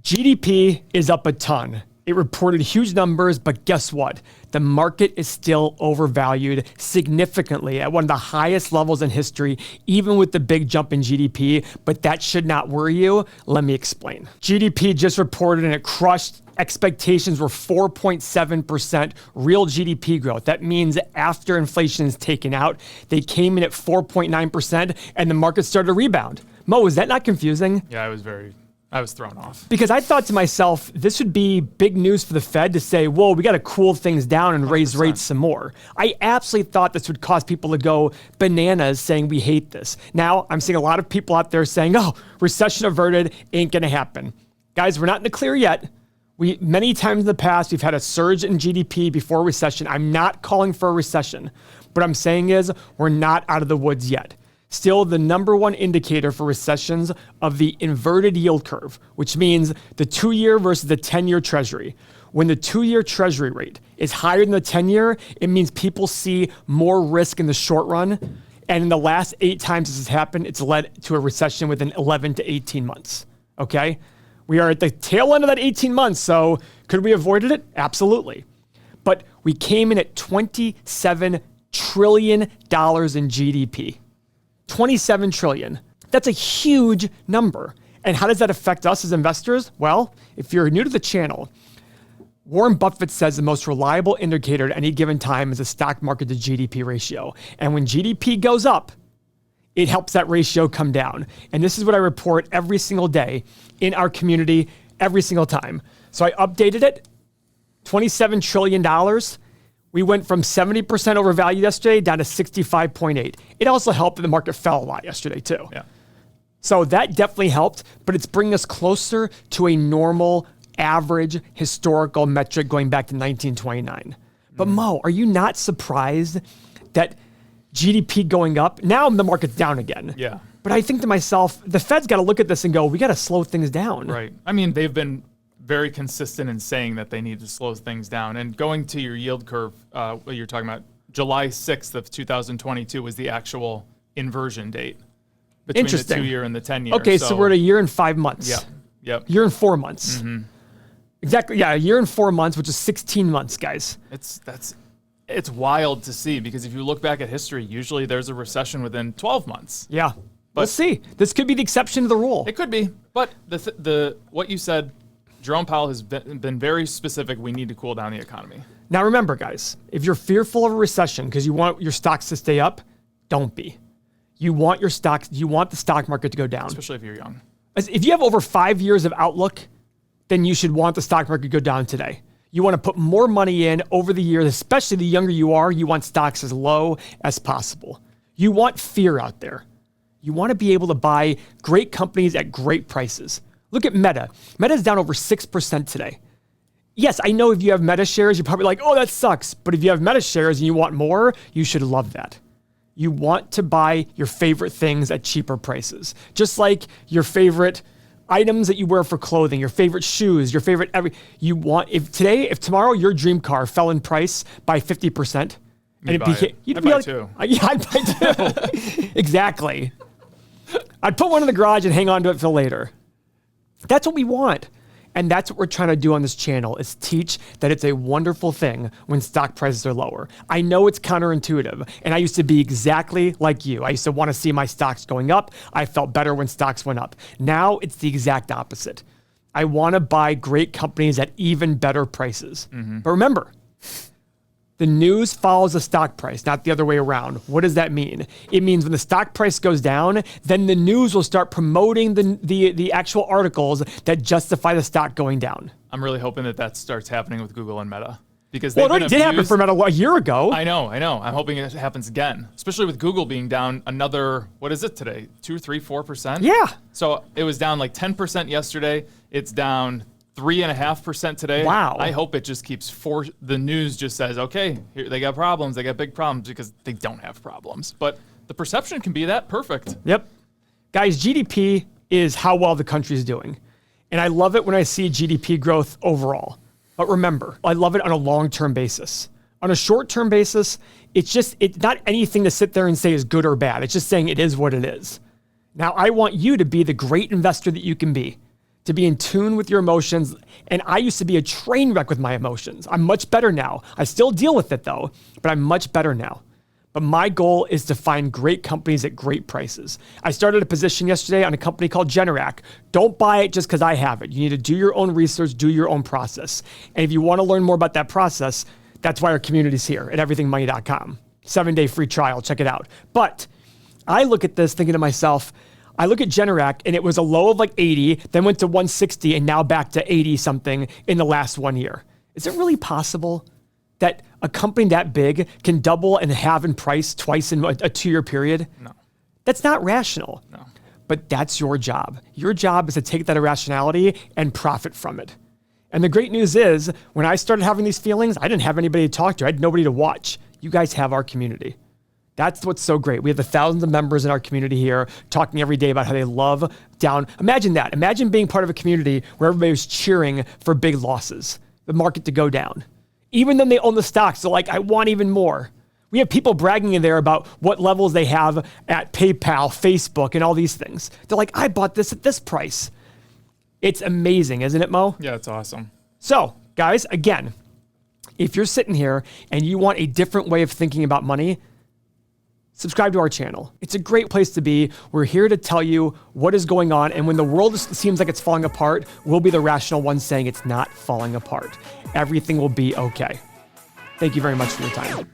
GDP is up a ton. It reported huge numbers, but guess what? The market is still overvalued significantly at one of the highest levels in history, even with the big jump in GDP, but that should not worry you. Let me explain. GDP just reported and it crushed. Expectations were 4.7% real GDP growth. That means after inflation is taken out, they came in at 4.9% and the market started to rebound. Mo, is that not confusing? Yeah, I was thrown off. Because I thought to myself, this would be big news for the Fed to say, whoa, we got to cool things down and 100%. Raise rates some more. I absolutely thought this would cause people to go bananas saying we hate this. Now, I'm seeing a lot of people out there saying, oh, recession averted, ain't going to happen. Guys, we're not in the clear yet. Many times in the past, we've had a surge in GDP before recession. I'm not calling for a recession. What I'm saying is we're not out of the woods yet. Still, the number one indicator for recessions of the inverted yield curve, which means the 2-year versus the 10-year treasury. When the 2-year treasury rate is higher than the 10-year, it means people see more risk in the short run. And in the last 8 times this has happened, it's led to a recession within 11 to 18 months, okay? We are at the tail end of that 18 months, so could we have avoided it? Absolutely. But we came in at $27 trillion in GDP. 27 trillion. That's a huge number. And how does that affect us as investors? Well, if you're new to the channel, Warren Buffett says the most reliable indicator at any given time is the stock market to GDP ratio. And when GDP goes up, it helps that ratio come down. And this is what I report every single day in our community, every single time. So I updated it, $27 trillion. We went from 70% overvalued yesterday down to 65.8. It also helped that the market fell a lot yesterday too. Yeah. So that definitely helped, but it's bringing us closer to a normal, average, historical metric going back to 1929. But Mo, are you not surprised that GDP going up, now the market's down again? Yeah. But I think to myself, the Fed's got to look at this and go, we got to slow things down. Right. I mean, they've been very consistent in saying that they need to slow things down. And going to your yield curve, what you're talking about, July 6th of 2022 was the actual inversion date between the 2-year and the 10-year. Okay, so we're at a year and 5 months. Yeah. Yep. Year and 4 months. Mm-hmm. Exactly. Yeah, a year and 4 months, which is 16 months, guys. It's wild to see because if you look back at history, usually there's a recession within 12 months. Yeah. But we'll see. This could be the exception to the rule. It could be. But the what you said, Jerome Powell has been very specific. We need to cool down the economy. Now remember, guys, if you're fearful of a recession because you want your stocks to stay up, don't be. You want the stock market to go down. Especially if you're young. If you have over 5 years of outlook, then you should want the stock market to go down today. You want to put more money in over the years, especially the younger you are, you want stocks as low as possible. You want fear out there. You want to be able to buy great companies at great prices. Look at Meta. Meta's down over 6% today. Yes, I know if you have Meta shares, you're probably like, oh, that sucks. But if you have Meta shares and you want more, you should love that. You want to buy your favorite things at cheaper prices. Just like your favorite items that you wear for clothing, your favorite shoes, your favorite if tomorrow your dream car fell in price by 50%, you'd buy two. Yeah, I'd buy two. Exactly. I'd put one in the garage and hang on to it for later. That's what we want. And that's what we're trying to do on this channel is teach that it's a wonderful thing when stock prices are lower. I know it's counterintuitive, and I used to be exactly like you. I used to want to see my stocks going up. I felt better when stocks went up. Now it's the exact opposite. I want to buy great companies at even better prices. Mm-hmm. But remember, the news follows the stock price, not the other way around. What does that mean? It means when the stock price goes down, then the news will start promoting the actual articles that justify the stock going down. I'm really hoping that starts happening with Google and Meta. Because it already did happen for Meta a year ago. I know. I'm hoping it happens again, especially with Google being down another, what is it today? 2, 3, 4%? Yeah. So it was down like 10% yesterday. It's down 3.5% today. Wow. I hope it just keeps the news just says, okay, here, they got problems. They got big problems because they don't have problems. But the perception can be that perfect. Yep. Guys, GDP is how well the country is doing. And I love it when I see GDP growth overall. But remember, I love it on a long-term basis. On a short-term basis, it's not anything to sit there and say is good or bad. It's just saying it is what it is. Now, I want you to be the great investor that you can be. to be in tune with your emotions. And I used to be a train wreck with my emotions. I'm much better now. I still deal with it though, but I'm much better now. But my goal is to find great companies at great prices. I started a position yesterday on a company called Generac. Don't buy it just because I have it. You need to do your own research, do your own process. And if you want to learn more about that process, that's why our community's here at everythingmoney.com. 7-day free trial, check it out. But I look at this thinking to myself, I look at Generac and it was a low of like 80, then went to 160 and now back to 80 something in the last 1 year. Is it really possible that a company that big can double and halve in price twice in a 2-year period? No. That's not rational. No. But that's your job. Your job is to take that irrationality and profit from it. And the great news is, when I started having these feelings, I didn't have anybody to talk to. I had nobody to watch. You guys have our community. That's what's so great. We have the thousands of members in our community here talking every day about how they love down. Imagine that. Imagine being part of a community where everybody was cheering for big losses, the market to go down. Even though they own the stocks, they're like, I want even more. We have people bragging in there about what levels they have at PayPal, Facebook, and all these things. They're like, I bought this at this price. It's amazing, isn't it, Mo? Yeah, it's awesome. So, guys, again, if you're sitting here and you want a different way of thinking about money, subscribe to our channel. It's a great place to be. We're here to tell you what is going on. And when the world seems like it's falling apart, we'll be the rational ones saying it's not falling apart. Everything will be okay. Thank you very much for your time.